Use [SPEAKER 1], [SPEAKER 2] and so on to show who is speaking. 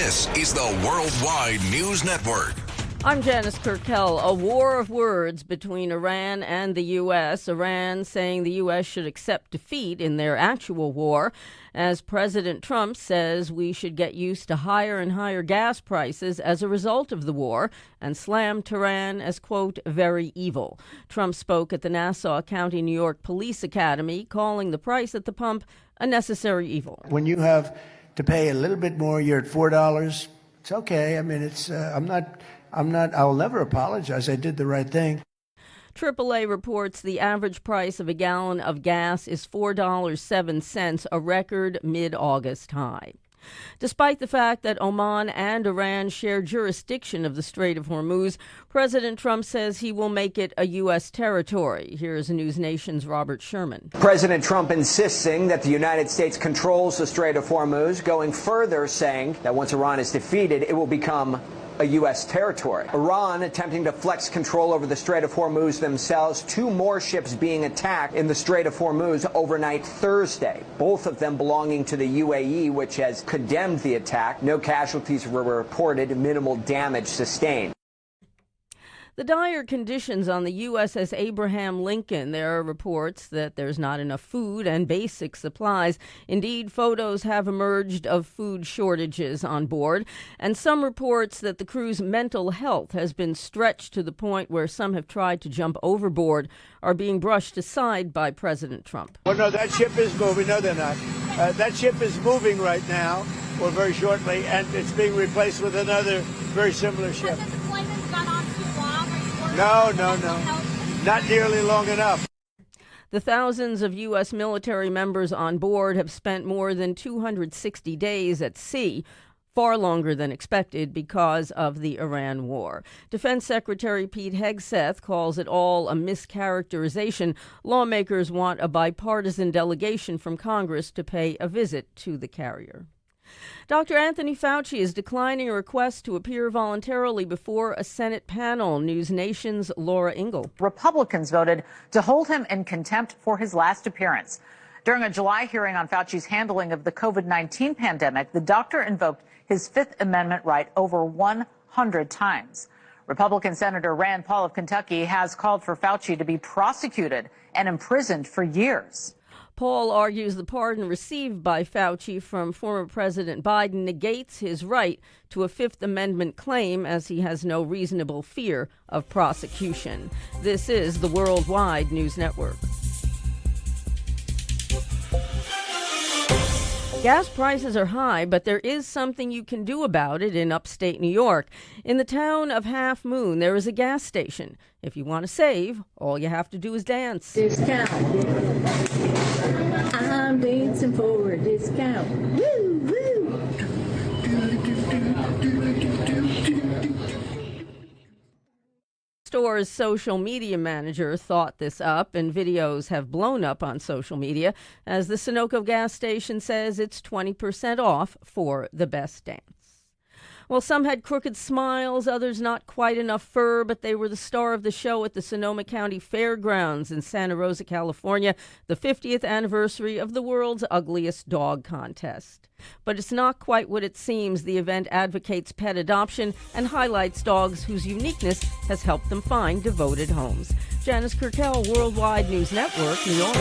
[SPEAKER 1] This is the Worldwide News Network.
[SPEAKER 2] I'm Janice Kurkel. A war of words between Iran and the U.S. Iran saying the U.S. should accept defeat in their actual war, as President Trump says we should get used to higher and higher gas prices as a result of the war, and slammed Tehran as, quote, very evil. Trump spoke at the Nassau County, New York Police Academy, calling the price at the pump a necessary evil.
[SPEAKER 3] When you have to pay a little bit more, you're at $4. It's okay. I mean, it's I'll never apologize. I did the right thing.
[SPEAKER 2] AAA reports the average price of a gallon of gas is $4.07, a record mid-August high. Despite the fact that Oman and Iran share jurisdiction of the Strait of Hormuz, President Trump says he will make it a U.S. territory. Here's News Nation's Robert Sherman.
[SPEAKER 4] President Trump insisting that the United States controls the Strait of Hormuz, going further saying that once Iran is defeated, it will become a U.S. territory. Iran attempting to flex control over the Strait of Hormuz themselves. 2 more ships being attacked in the Strait of Hormuz overnight Thursday, both of them belonging to the UAE, which has condemned the attack. No casualties were reported, minimal damage sustained.
[SPEAKER 2] The dire conditions on the USS Abraham Lincoln. There are reports that there's not enough food and basic supplies. Indeed, photos have emerged of food shortages on board, and some reports that the crew's mental health has been stretched to the point where some have tried to jump overboard are being brushed aside by President Trump.
[SPEAKER 5] Well, no, that ship is moving. No, they're not. That ship is moving right now, or very shortly, and it's being replaced with another very similar ship. No. Not nearly long enough.
[SPEAKER 2] The thousands of U.S. military members on board have spent more than 260 days at sea, far longer than expected because of the Iran war. Defense Secretary Pete Hegseth calls it all a mischaracterization. Lawmakers want a bipartisan delegation from Congress to pay a visit to the carrier. Dr. Anthony Fauci is declining a request to appear voluntarily before a Senate panel. News Nation's Laura Ingle.
[SPEAKER 6] Republicans voted to hold him in contempt for his last appearance. During a July hearing on Fauci's handling of the COVID-19 pandemic, the doctor invoked his Fifth Amendment right over 100 times. Republican Senator Rand Paul of Kentucky has called for Fauci to be prosecuted and imprisoned for years.
[SPEAKER 2] Paul argues the pardon received by Fauci from former President Biden negates his right to a Fifth Amendment claim, as he has no reasonable fear of prosecution. This is the Worldwide News Network. Gas prices are high, but there is something you can do about it in upstate New York. In the town of Half Moon, there is a gas station. If you want to save, all you have to do is dance.
[SPEAKER 7] Discount. I'm dancing for a discount. Woo, woo.
[SPEAKER 2] Store's social media manager thought this up, and videos have blown up on social media as the Sunoco gas station says it's 20% off for the best dance. Well, some had crooked smiles, others not quite enough fur, but they were the star of the show at the Sonoma County Fairgrounds in Santa Rosa, California, the 50th anniversary of the world's ugliest dog contest. But it's not quite what it seems. The event advocates pet adoption and highlights dogs whose uniqueness has helped them find devoted homes. Janice Kurkel, Worldwide News Network, New York.